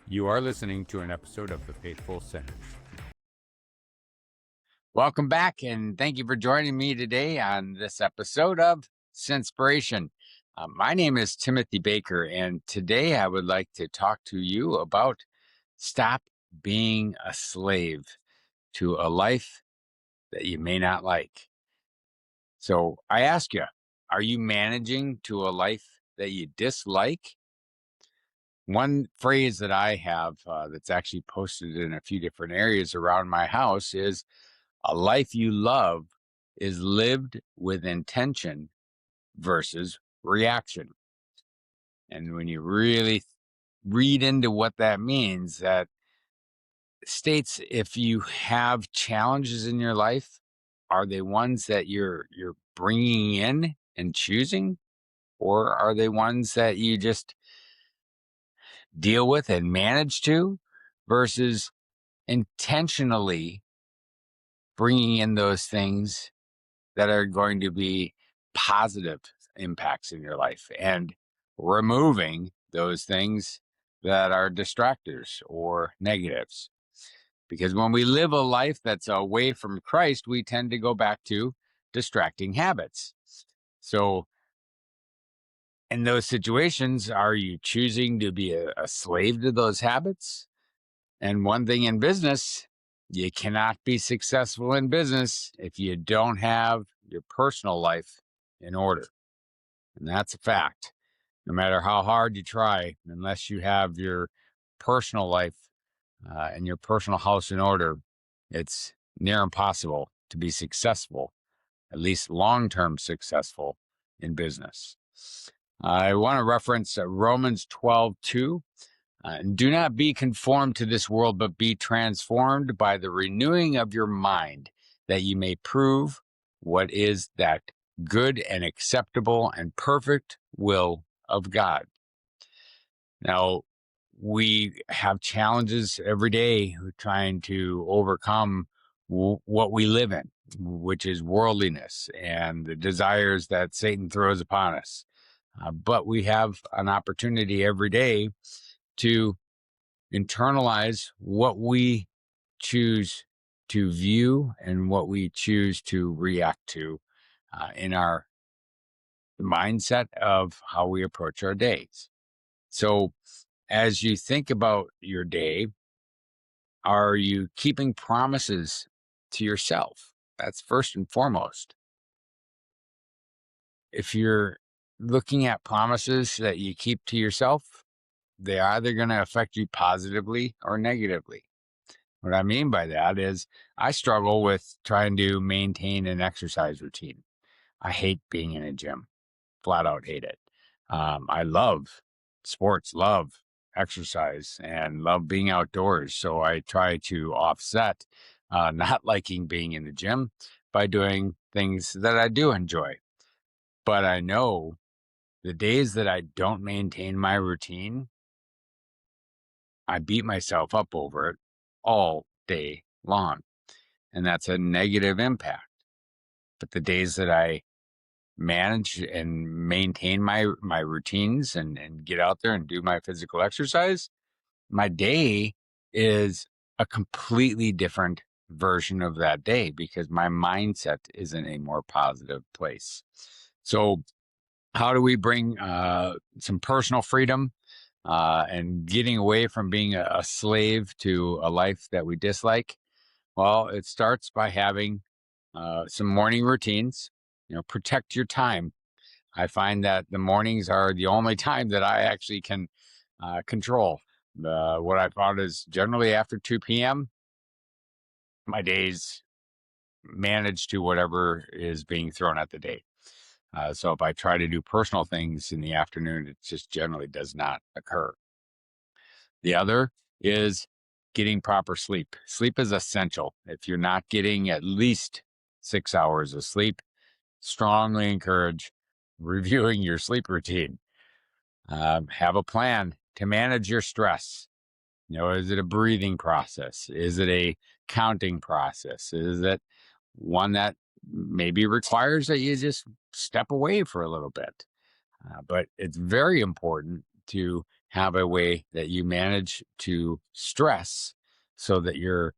You are listening to an episode of The Faithful Sinners. Welcome back, and thank you for joining me today on this episode of SINspiration. My name is Timothy Baker, and today I would like to talk to you about stop being a slave to a life that you may not like. So I ask you, are you managing to a life that you dislike? One phrase that I have that's actually posted in a few different areas around my house is, a life you love is lived with intention versus reaction. And when you really read into what that means, that states if you have challenges in your life, are they ones that you're bringing in and choosing, or are they ones that you just deal with and manage to, versus intentionally bringing in those things that are going to be positive impacts in your life and removing those things that are distractors or negatives. Because when we live a life that's away from Christ, we tend to go back to distracting habits. So in those situations, are you choosing to be a slave to those habits? And one thing in business, you cannot be successful in business if you don't have your personal life in order. And that's a fact. No matter how hard you try, unless you have your personal life and your personal house in order, it's near impossible to be successful, at least long-term successful in business. I want to reference Romans 12:2. And do not be conformed to this world, but be transformed by the renewing of your mind, that you may prove what is that good and acceptable and perfect will of God. Now, we have challenges every day trying to overcome what we live in, which is worldliness and the desires that Satan throws upon us. But we have an opportunity every day to internalize what we choose to view and what we choose to react to in our mindset of how we approach our days. So as you think about your day, are you keeping promises to yourself? That's first and foremost. If you're looking at promises that you keep to yourself, they're either going to affect you positively or negatively. What I mean by that is I struggle with trying to maintain an exercise routine. I hate being in a gym, flat out hate it. I love sports, love exercise, and love being outdoors. So I try to offset not liking being in the gym by doing things that I do enjoy. But I know the days that I don't maintain my routine, I beat myself up over it all day long. And that's a negative impact. But the days that I manage and maintain my routines and get out there and do my physical exercise, my day is a completely different version of that day because my mindset is in a more positive place. So how do we bring some personal freedom and getting away from being a slave to a life that we dislike? Well, it starts by having some morning routines. Protect your time. I find that the mornings are the only time that I actually can control. What I found is generally after 2 p.m., my days manage to whatever is being thrown at the day. So if I try to do personal things in the afternoon, it just generally does not occur. The other is getting proper sleep. Sleep is essential. If you're not getting at least 6 hours of sleep, strongly encourage reviewing your sleep routine. Have a plan to manage your stress. Is it a breathing process? Is it a counting process? Is it one that maybe requires that you just step away for a little bit? But it's very important to have a way that you manage to stress so that you're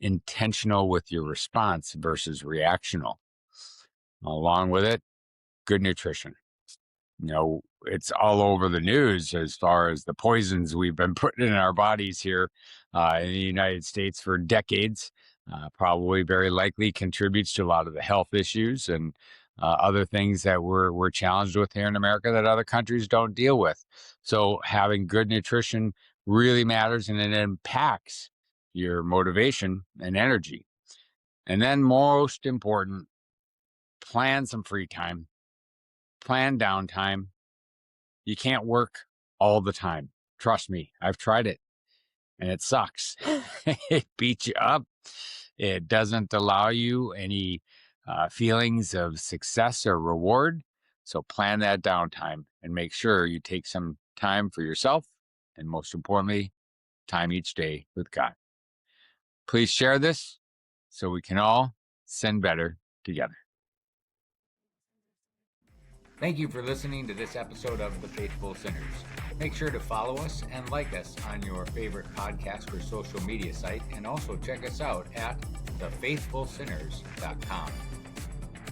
intentional with your response versus reactional. Along with it, good nutrition. It's all over the news as far as the poisons we've been putting in our bodies here in the United States for decades. Probably very likely contributes to a lot of the health issues and other things that we're challenged with here in America that other countries don't deal with. So having good nutrition really matters, and it impacts your motivation and energy. And then most important, plan some free time, plan downtime. You can't work all the time. Trust me, I've tried it and it sucks. It beats you up. It doesn't allow you any feelings of success or reward. So plan that downtime and make sure you take some time for yourself, and most importantly, time each day with God. Please share this so we can all sin better together. Thank you for listening to this episode of The Faithful Sinners. Make sure to follow us and like us on your favorite podcast or social media site, and also check us out at thefaithfulsinners.com.